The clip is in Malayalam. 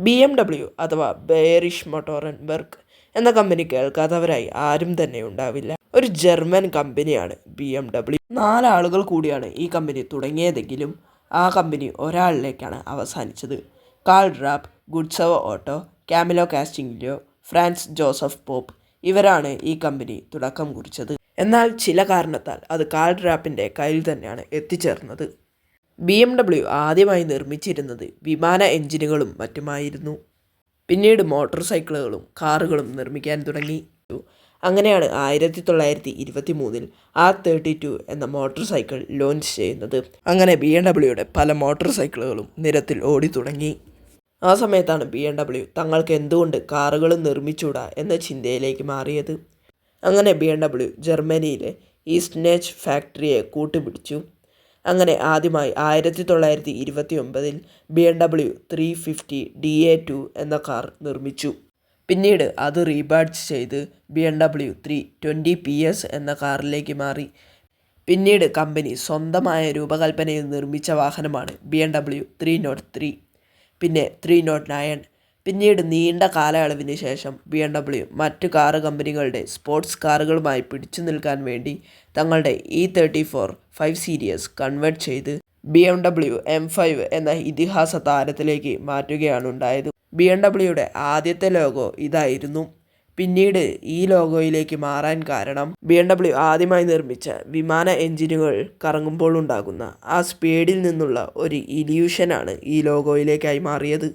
BMW അഥവാ ബെയറിഷ് മോട്ടോറൻബർഗ് എന്ന കമ്പനി കേൾക്കാത്തവരായി ആരും തന്നെ ഉണ്ടാവില്ല. ഒരു ജർമ്മൻ കമ്പനിയാണ് BMW. 4 ആളുകൾ കൂടിയാണ് ഈ കമ്പനി തുടങ്ങിയതെങ്കിലും ആ കമ്പനി ഒരാളിലേക്കാണ് അവസാനിച്ചത്. കാൾ റാപ്പ്, ഗുഡ്സവ Otto, Camillo Castiglioni, Franz Joseph Popp ഇവരാണ് ഈ കമ്പനി തുടക്കം കുറിച്ചത്. എന്നാൽ ചില കാരണത്താൽ അത് കാൾ റാപ്പിൻ്റെ കയ്യിൽ തന്നെയാണ് എത്തിച്ചേർന്നത്. BMW ആദ്യമായി നിർമ്മിച്ചിരുന്നത് വിമാന എഞ്ചിനുകളും മറ്റുമായിരുന്നു. പിന്നീട് മോട്ടോർ സൈക്കിളുകളും കാറുകളും നിർമ്മിക്കാൻ തുടങ്ങി. അങ്ങനെയാണ് 1923 R32 എന്ന മോട്ടോർ സൈക്കിൾ ലോഞ്ച് ചെയ്യുന്നത്. അങ്ങനെ BMW പല മോട്ടോർ സൈക്കിളുകളും നിരത്തിൽ ഓടി തുടങ്ങി. ആ സമയത്താണ് BMW തങ്ങൾക്ക് എന്തുകൊണ്ട് കാറുകളും നിർമ്മിച്ചൂടാ എന്ന ചിന്തയിലേക്ക് മാറിയത്. അങ്ങനെ BMW ജർമ്മനിയിലെ ഈസ്റ്റ്നേച്ച് ഫാക്ടറിയെ കൂട്ടുപിടിച്ചു. അങ്ങനെ ആദ്യമായി 1929 BMW 350 DA2 എന്ന കാർ നിർമ്മിച്ചു. പിന്നീട് അത് റീബാഡ്ജ് ചെയ്ത് BMW 320 PS എന്ന കാറിലേക്ക് മാറി. പിന്നീട് കമ്പനി സ്വന്തമായ രൂപകൽപ്പനയിൽ നിർമ്മിച്ച വാഹനമാണ് BMW 303, പിന്നെ 309. പിന്നീട് നീണ്ട കാലയളവിന് ശേഷം BMW മറ്റ് കാർ കമ്പനികളുടെ സ്പോർട്സ് കാറുകളുമായി പിടിച്ചു നിൽക്കാൻ വേണ്ടി തങ്ങളുടെ E34 5 സീരീസ് കൺവേർട്ട് ചെയ്ത് BMW M5 എന്ന ഇതിഹാസ താരത്തിലേക്ക് മാറ്റുകയാണ് ഉണ്ടായത്. BMWയുടെ ആദ്യത്തെ ലോഗോ ഇതായിരുന്നു. പിന്നീട് ഈ ലോഗോയിലേക്ക് മാറാൻ കാരണം BMW ആദ്യമായി നിർമ്മിച്ച വിമാന എഞ്ചിനുകൾ കറങ്ങുമ്പോൾ ഉണ്ടാകുന്ന ആ സ്പീഡിൽ നിന്നുള്ള ഒരു ഇല്യൂഷനാണ് ഈ ലോഗോയിലേക്കായി മാറിയത്.